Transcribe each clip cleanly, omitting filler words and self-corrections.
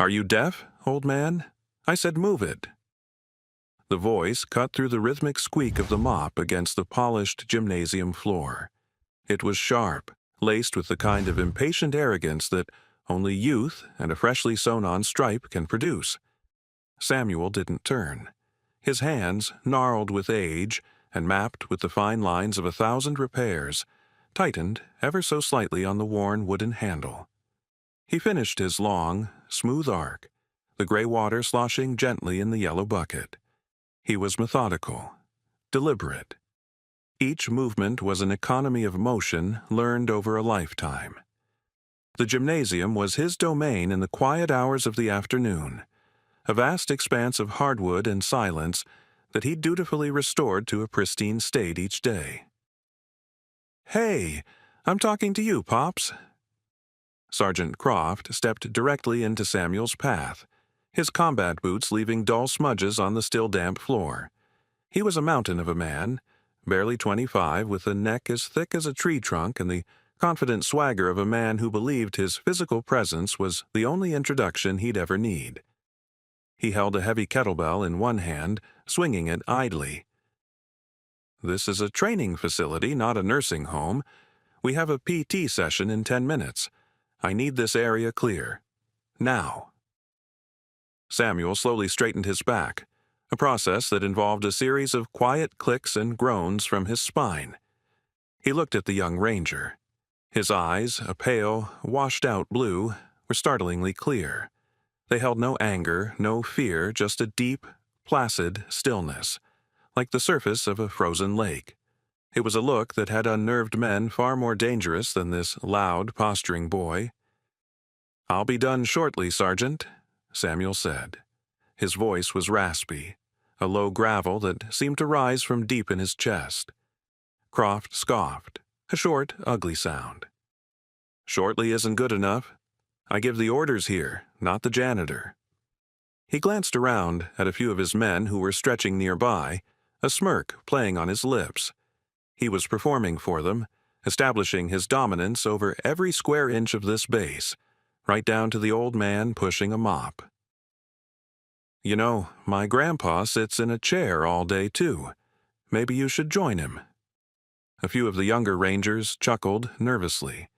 "Are you deaf, old man? I said move it." The voice cut through the rhythmic squeak of the mop against the polished gymnasium floor. It was sharp, laced with the kind of impatient arrogance that only youth and a freshly sewn-on stripe can produce. Samuel didn't turn. His hands, gnarled with age and mapped with the fine lines of 1,000 repairs, tightened ever so slightly on the worn wooden handle. He finished his long, smooth arc, the gray water sloshing gently in the yellow bucket. He was methodical, deliberate. Each movement was an economy of motion learned over a lifetime. The gymnasium was his domain in the quiet hours of the afternoon, a vast expanse of hardwood and silence that he dutifully restored to a pristine state each day. "Hey, I'm talking to you, Pops." Sergeant Croft stepped directly into Samuel's path, his combat boots leaving dull smudges on the still damp floor. He was a mountain of a man, barely 25, with a neck as thick as a tree trunk and the confident swagger of a man who believed his physical presence was the only introduction he'd ever need. He held a heavy kettlebell in one hand, swinging it idly. "This is a training facility, not a nursing home. We have a PT session in 10 minutes. I need this area clear. Now." Samuel slowly straightened his back, a process that involved a series of quiet clicks and groans from his spine. He looked at the young ranger. His eyes, a pale, washed-out blue, were startlingly clear. They held no anger, no fear, just a deep, placid stillness, like the surface of a frozen lake. It was a look that had unnerved men far more dangerous than this loud, posturing boy. "I'll be done shortly, Sergeant," Samuel said. His voice was raspy, a low gravel that seemed to rise from deep in his chest. Croft scoffed, a short, ugly sound. "Shortly isn't good enough. I give the orders here, not the janitor." He glanced around at a few of his men who were stretching nearby, a smirk playing on his lips. He was performing for them, establishing his dominance over every square inch of this base, right down to the old man pushing a mop. "You know, my grandpa sits in a chair all day, too. Maybe you should join him." A few of the younger rangers chuckled nervously.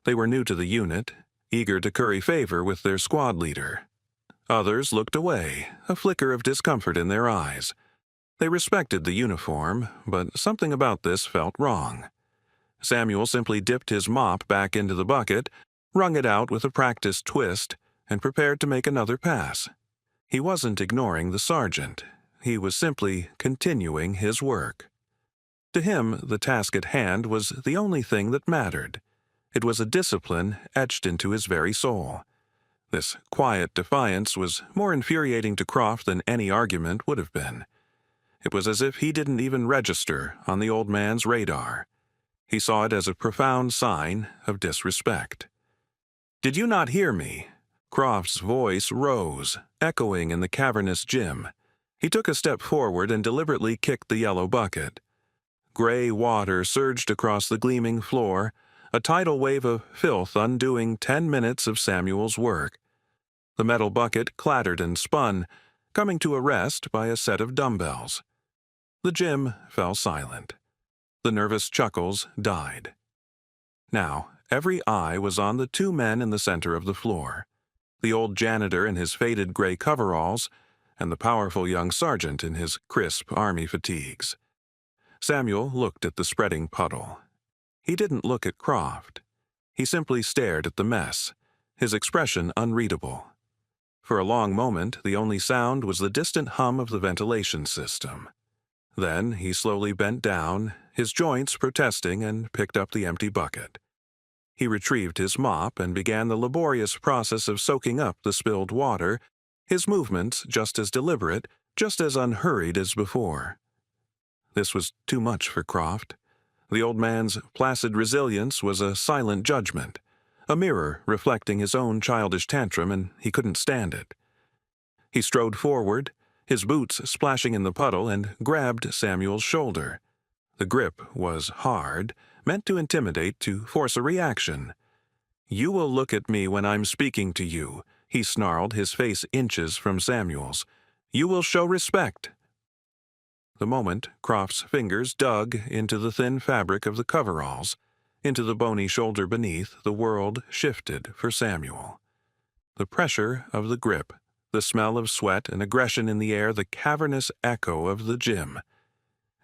They were new to the unit, eager to curry favor with their squad leader. Others looked away, a flicker of discomfort in their eyes. They respected the uniform, but something about this felt wrong. Samuel simply dipped his mop back into the bucket, wrung it out with a practiced twist, and prepared to make another pass. He wasn't ignoring the sergeant. He was simply continuing his work. To him, the task at hand was the only thing that mattered. It was a discipline etched into his very soul. This quiet defiance was more infuriating to Croft than any argument would have been. It was as if he didn't even register on the old man's radar. He saw it as a profound sign of disrespect. "Did you not hear me?" Croft's voice rose, echoing in the cavernous gym. He took a step forward and deliberately kicked the yellow bucket. Gray water surged across the gleaming floor, a tidal wave of filth undoing 10 minutes of Samuel's work. The metal bucket clattered and spun, coming to a rest by a set of dumbbells. The gym fell silent. The nervous chuckles died. Now, every eye was on the two men in the center of the floor, the old janitor in his faded gray coveralls, and the powerful young sergeant in his crisp army fatigues. Samuel looked at the spreading puddle. He didn't look at Croft. He simply stared at the mess, his expression unreadable. For a long moment, the only sound was the distant hum of the ventilation system. Then he slowly bent down, his joints protesting, and picked up the empty bucket. He retrieved his mop and began the laborious process of soaking up the spilled water, his movements just as deliberate, just as unhurried as before. This was too much for Croft. The old man's placid resilience was a silent judgment, a mirror reflecting his own childish tantrum, and he couldn't stand it. He strode forward, his boots splashing in the puddle, and grabbed Samuel's shoulder. The grip was hard, meant to intimidate, to force a reaction. "You will look at me when I'm speaking to you. He snarled, his face inches from Samuel's. "You will show respect." The moment Croft's fingers dug into the thin fabric of the coveralls, into the bony shoulder beneath, the world shifted for Samuel. The pressure of the grip, the smell of sweat and aggression in the air, the cavernous echo of the gym.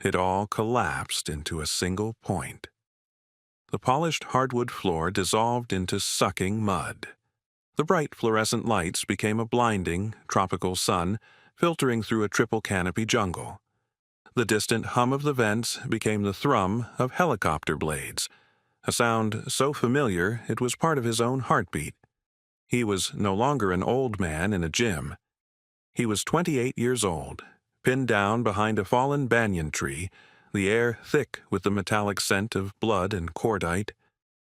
It all collapsed into a single point. The polished hardwood floor dissolved into sucking mud. The bright fluorescent lights became a blinding, tropical sun filtering through a triple canopy jungle. The distant hum of the vents became the thrum of helicopter blades, a sound so familiar it was part of his own heartbeat. He was no longer an old man in a gym. He was 28 years old, pinned down behind a fallen banyan tree, the air thick with the metallic scent of blood and cordite.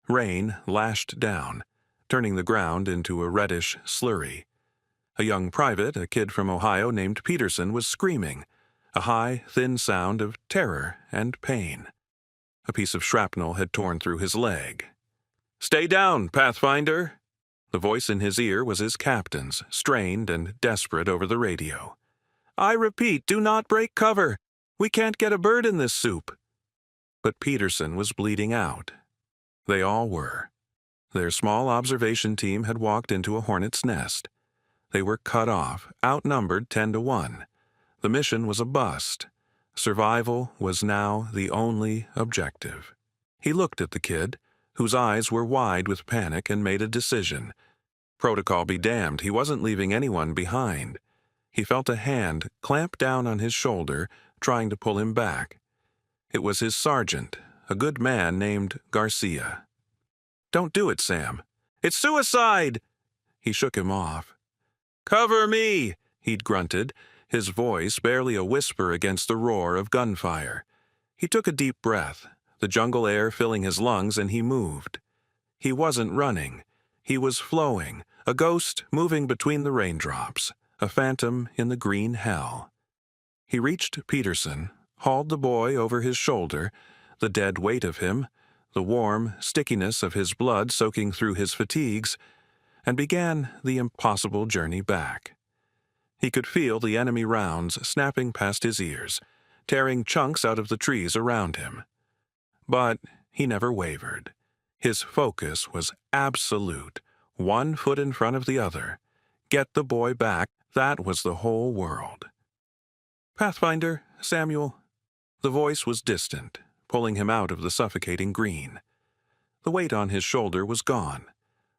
Rain lashed down, turning the ground into a reddish slurry. A young private, a kid from Ohio named Peterson, was screaming, a high, thin sound of terror and pain. A piece of shrapnel had torn through his leg. "Stay down, Pathfinder!" The voice in his ear was his captain's, strained and desperate over the radio. "I repeat, do not break cover. We can't get a bird in this soup." But Peterson was bleeding out. They all were. Their small observation team had walked into a hornet's nest. They were cut off, outnumbered 10-1. The mission was a bust. Survival was now the only objective. He looked at the kid, whose eyes were wide with panic, and made a decision. Protocol be damned, he wasn't leaving anyone behind. He felt a hand clamp down on his shoulder, trying to pull him back. It was his sergeant, a good man named Garcia. "Don't do it, Sam. It's suicide!" He shook him off. "Cover me!" he'd grunted, his voice barely a whisper against the roar of gunfire. He took a deep breath, the jungle air filling his lungs, and he moved. He wasn't running. He was flowing, a ghost moving between the raindrops, a phantom in the green hell. He reached Peterson, hauled the boy over his shoulder, the dead weight of him, the warm stickiness of his blood soaking through his fatigues, and began the impossible journey back. He could feel the enemy rounds snapping past his ears, tearing chunks out of the trees around him. But he never wavered. His focus was absolute, one foot in front of the other. Get the boy back, that was the whole world. "Pathfinder, Samuel." The voice was distant, pulling him out of the suffocating green. The weight on his shoulder was gone.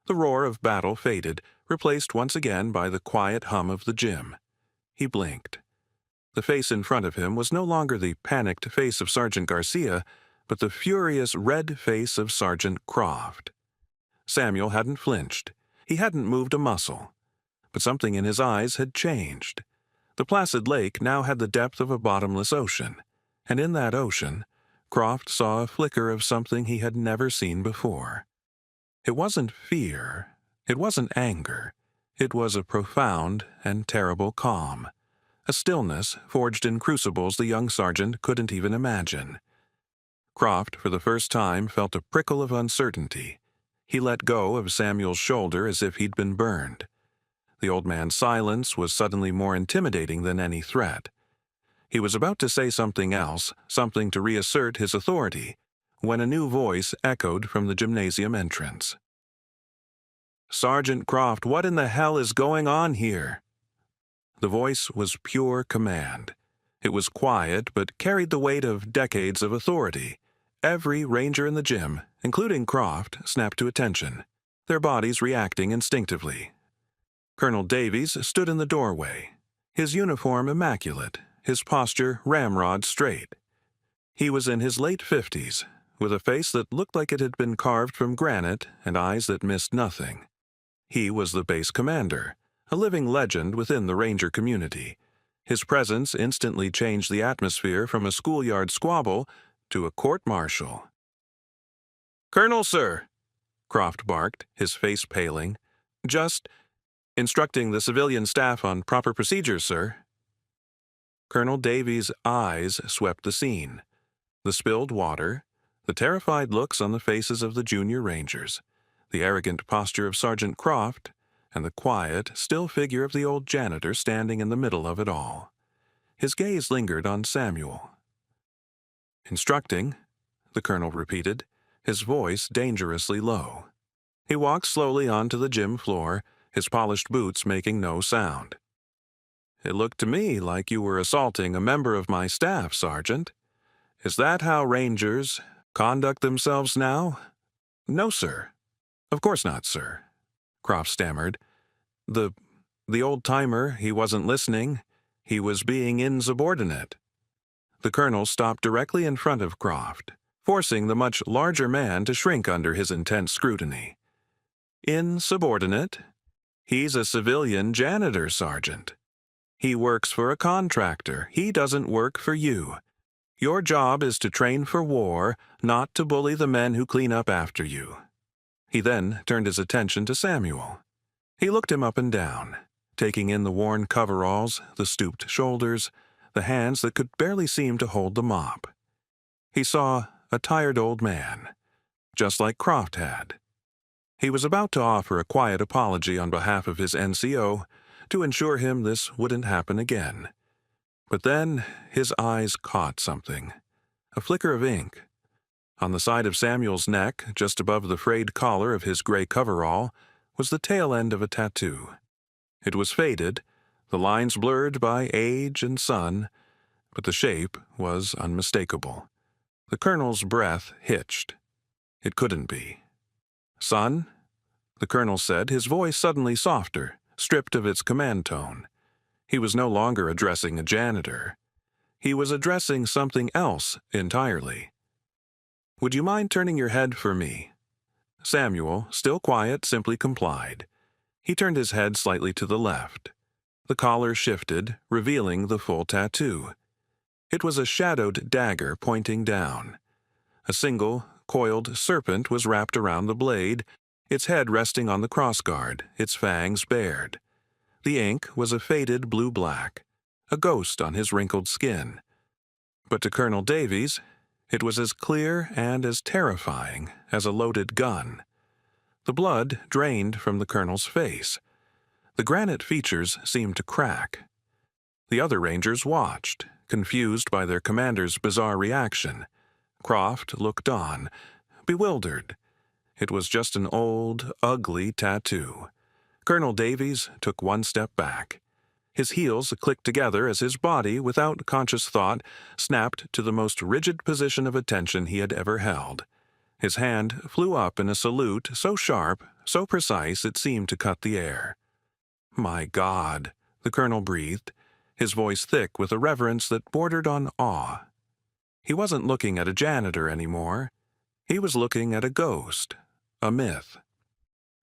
The roar of battle faded, replaced once again by the quiet hum of the gym. He blinked. The face in front of him was no longer the panicked face of Sergeant Garcia, but the furious red face of Sergeant Croft. Samuel hadn't flinched. He hadn't moved a muscle. But something in his eyes had changed. The placid lake now had the depth of a bottomless ocean, and in that ocean, Croft saw a flicker of something he had never seen before. It wasn't fear. It wasn't anger. It was a profound and terrible calm, a stillness forged in crucibles the young sergeant couldn't even imagine. Croft, for the first time, felt a prickle of uncertainty. He let go of Samuel's shoulder as if he'd been burned. The old man's silence was suddenly more intimidating than any threat. He was about to say something else, something to reassert his authority, when a new voice echoed from the gymnasium entrance. "Sergeant Croft, what in the hell is going on here?" The voice was pure command. It was quiet, but carried the weight of decades of authority. Every ranger in the gym, including Croft, snapped to attention, their bodies reacting instinctively. Colonel Davies stood in the doorway, his uniform immaculate, his posture ramrod straight. He was in his late 50s, with a face that looked like it had been carved from granite and eyes that missed nothing. He was the base commander, a living legend within the ranger community. His presence instantly changed the atmosphere from a schoolyard squabble to a court-martial. "Colonel, sir," Croft barked, his face paling. "Just instructing the civilian staff on proper procedures, sir." Colonel Davies' eyes swept the scene. The spilled water, the terrified looks on the faces of the junior rangers, the arrogant posture of Sergeant Croft, and the quiet, still figure of the old janitor standing in the middle of it all. His gaze lingered on Samuel. "Instructing," the colonel repeated, his voice dangerously low. He walked slowly onto the gym floor, his polished boots making no sound. "It looked to me like you were assaulting a member of my staff, Sergeant. Is that how Rangers conduct themselves now?" "No, sir. Of course not, sir," Croft stammered. The old-timer, he wasn't listening. He was being insubordinate." The colonel stopped directly in front of Croft, forcing the much larger man to shrink under his intense scrutiny. "Insubordinate? He's a civilian janitor, Sergeant. He works for a contractor. He doesn't work for you. Your job is to train for war, not to bully the men who clean up after you." He then turned his attention to Samuel. He looked him up and down, taking in the worn coveralls, the stooped shoulders, the hands that could barely seem to hold the mop. He saw a tired old man, just like Croft had. He was about to offer a quiet apology on behalf of his NCO to ensure him this wouldn't happen again. But then his eyes caught something, a flicker of ink. On the side of Samuel's neck, just above the frayed collar of his gray coverall, was the tail end of a tattoo. It was faded, the lines blurred by age and sun, but the shape was unmistakable. The colonel's breath hitched. It couldn't be. "Son?" the colonel said, his voice suddenly softer, stripped of its command tone. He was no longer addressing a janitor. He was addressing something else entirely. "Would you mind turning your head for me?" Samuel, still quiet, simply complied. He turned his head slightly to the left. The collar shifted, revealing the full tattoo. It was a shadowed dagger pointing down. A single, coiled serpent was wrapped around the blade, its head resting on the crossguard, its fangs bared. The ink was a faded blue-black, a ghost on his wrinkled skin. But to Colonel Davies, it was as clear and as terrifying as a loaded gun. The blood drained from the colonel's face. The granite features seemed to crack. The other Rangers watched, confused by their commander's bizarre reaction. Croft looked on, bewildered. It was just an old, ugly tattoo. Colonel Davies took one step back. His heels clicked together as his body, without conscious thought, snapped to the most rigid position of attention he had ever held. His hand flew up in a salute so sharp, so precise it seemed to cut the air. "My God," the colonel breathed, his voice thick with a reverence that bordered on awe. He wasn't looking at a janitor anymore. He was looking at a ghost, a myth.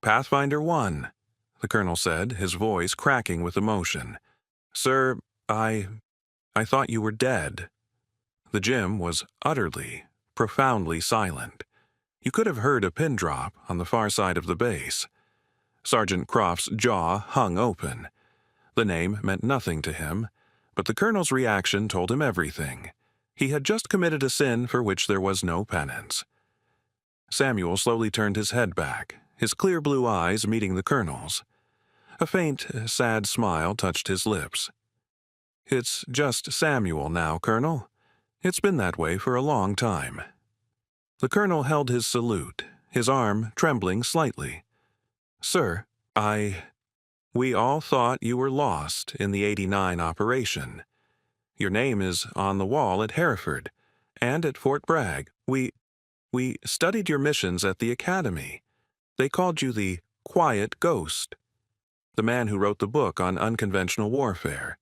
"Pathfinder One," the colonel said, his voice cracking with emotion. "Sir, I thought you were dead." The gym was utterly, profoundly silent. You could have heard a pin drop on the far side of the base. Sergeant Croft's jaw hung open. The name meant nothing to him, but the colonel's reaction told him everything. He had just committed a sin for which there was no penance. Samuel slowly turned his head back, his clear blue eyes meeting the colonel's. A faint, sad smile touched his lips. "It's just Samuel now, Colonel. It's been that way for a long time." The colonel held his salute, his arm trembling slightly. "Sir, we all thought you were lost in the '89 operation. Your name is on the wall at Hereford, and at Fort Bragg. We studied your missions at the academy. They called you the Quiet Ghost, the man who wrote the book on unconventional warfare.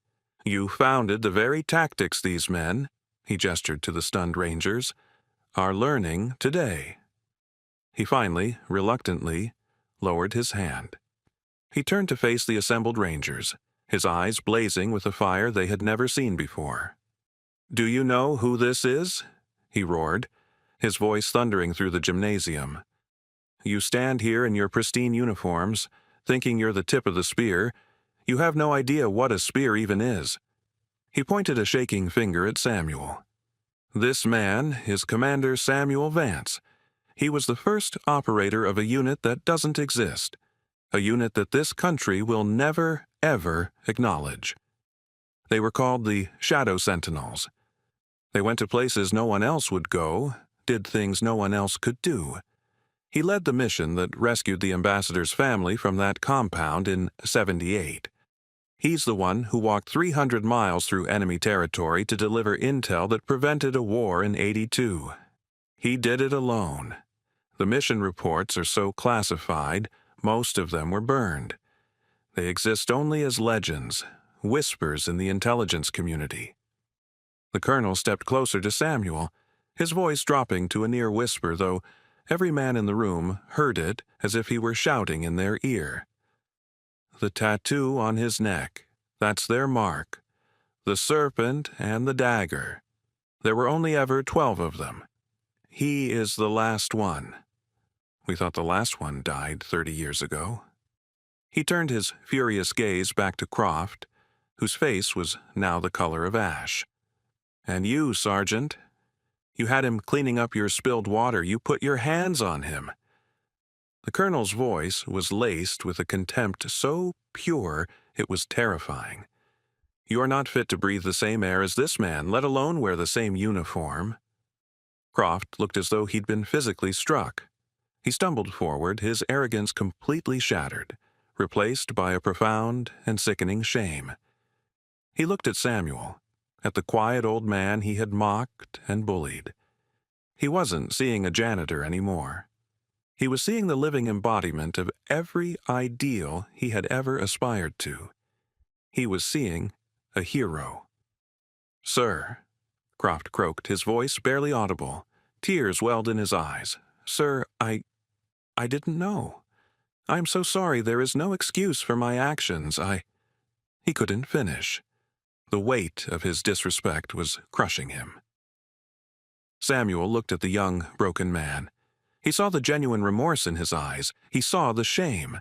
You founded the very tactics these men," he gestured to the stunned Rangers, "are learning today." He finally, reluctantly, lowered his hand. He turned to face the assembled Rangers, his eyes blazing with a fire they had never seen before. "Do you know who this is?" he roared, his voice thundering through the gymnasium. "You stand here in your pristine uniforms, thinking you're the tip of the spear. You have no idea what a spear even is." He pointed a shaking finger at Samuel. "This man is Commander Samuel Vance. He was the first operator of a unit that doesn't exist. a unit that this country will never, ever acknowledge. They were called the Shadow Sentinels. They went to places no one else would go, did things no one else could do. He led the mission that rescued the ambassador's family from that compound in '78. He's the one who walked 300 miles through enemy territory to deliver intel that prevented a war in '82. He did it alone. The mission reports are so classified, most of them were burned. They exist only as legends, whispers in the intelligence community. The colonel stepped closer to Samuel, his voice dropping to a near whisper, though every man in the room heard it as if he were shouting in their ear. The tattoo on his neck, that's their mark. The serpent and the dagger. There were only ever 12 of them. He is the last one. We thought the last one died 30 years ago. He turned his furious gaze back to Croft, whose face was now the color of ash. And you, Sergeant, you had him cleaning up your spilled water. You put your hands on him. The colonel's voice was laced with a contempt so pure it was terrifying. You are not fit to breathe the same air as this man, let alone wear the same uniform. Croft looked as though he'd been physically struck. He stumbled forward, his arrogance completely shattered, replaced by a profound and sickening shame. He looked at Samuel, at the quiet old man he had mocked and bullied. He wasn't seeing a janitor anymore. He was seeing the living embodiment of every ideal he had ever aspired to. He was seeing a hero. "Sir," Croft croaked, his voice barely audible. Tears welled in his eyes. "Sir, I didn't know. I am so sorry. There is no excuse for my actions. He couldn't finish. The weight of his disrespect was crushing him. Samuel looked at the young, broken man. He saw the genuine remorse in his eyes. He saw the shame.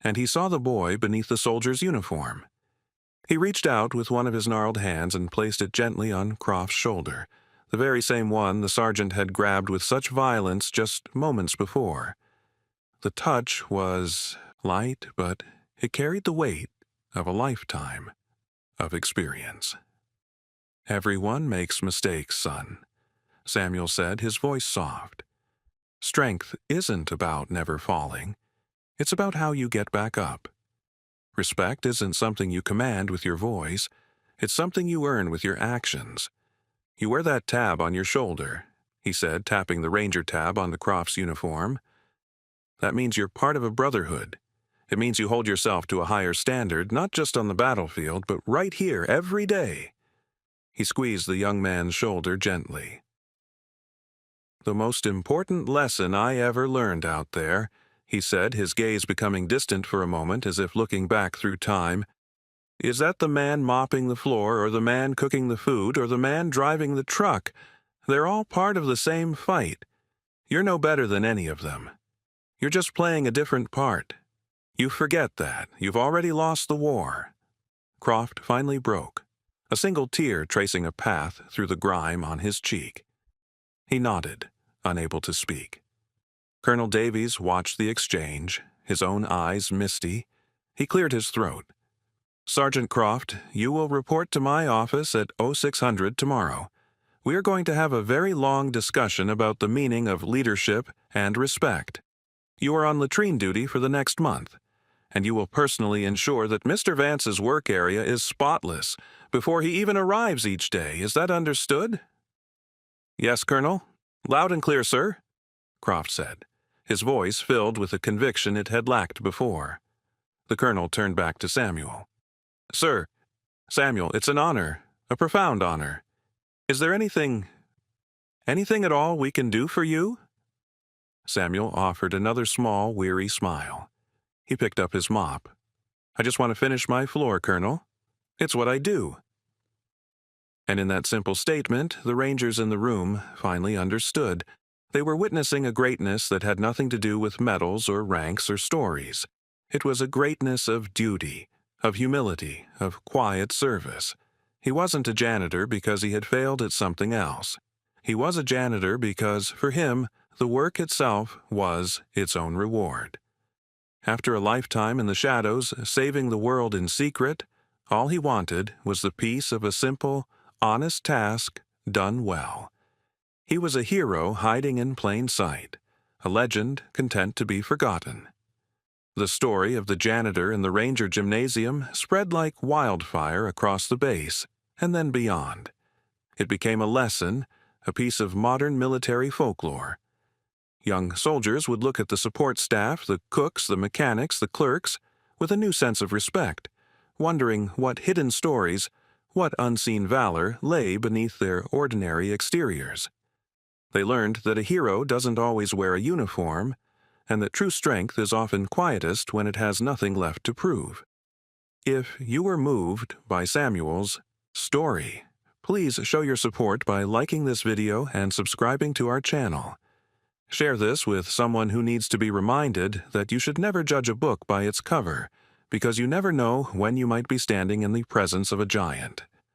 And he saw the boy beneath the soldier's uniform. He reached out with one of his gnarled hands and placed it gently on Croft's shoulder, the very same one the sergeant had grabbed with such violence just moments before. The touch was light, but it carried the weight of a lifetime of experience. "Everyone makes mistakes, son," Samuel said, his voice soft. "Strength isn't about never falling. It's about how you get back up. Respect isn't something you command with your voice. It's something you earn with your actions. You wear that tab on your shoulder," he said, tapping the ranger tab on the Croft's uniform. "That means you're part of a brotherhood. It means you hold yourself to a higher standard, not just on the battlefield, but right here, every day." He squeezed the young man's shoulder gently. "The most important lesson I ever learned out there," he said, his gaze becoming distant for a moment as if looking back through time, "is that the man mopping the floor or the man cooking the food or the man driving the truck, they're all part of the same fight. You're no better than any of them. You're just playing a different part. You forget that. You've already lost the war." Croft finally broke, a single tear tracing a path through the grime on his cheek. He nodded, unable to speak. Colonel Davies watched the exchange, his own eyes misty. He cleared his throat. "Sergeant Croft, you will report to my office at 0600 tomorrow. We are going to have a very long discussion about the meaning of leadership and respect. You are on latrine duty for the next month, and you will personally ensure that Mr. Vance's work area is spotless before he even arrives each day. Is that understood?" "Yes, Colonel. Loud and clear, sir," Croft said, his voice filled with a conviction it had lacked before. The colonel turned back to Samuel. "Sir, Samuel, it's an honor, a profound honor. Is there anything at all we can do for you?" Samuel offered another small, weary smile. He picked up his mop. "I just want to finish my floor, Colonel. It's what I do." And in that simple statement, the Rangers in the room finally understood. They were witnessing a greatness that had nothing to do with medals or ranks or stories. It was a greatness of duty, of humility, of quiet service. He wasn't a janitor because he had failed at something else. He was a janitor because, for him, the work itself was its own reward. After a lifetime in the shadows, saving the world in secret, all he wanted was the peace of a simple, honest task done well. He was a hero hiding in plain sight, a legend content to be forgotten. The story of the janitor in the Ranger Gymnasium spread like wildfire across the base, and then beyond. It became a lesson, a piece of modern military folklore. Young soldiers would look at the support staff, the cooks, the mechanics, the clerks, with a new sense of respect, wondering what hidden stories, what unseen valor lay beneath their ordinary exteriors. They learned that a hero doesn't always wear a uniform, and that true strength is often quietest when it has nothing left to prove. If you were moved by Samuel's story, please show your support by liking this video and subscribing to our channel. Share this with someone who needs to be reminded that you should never judge a book by its cover, because you never know when you might be standing in the presence of a giant.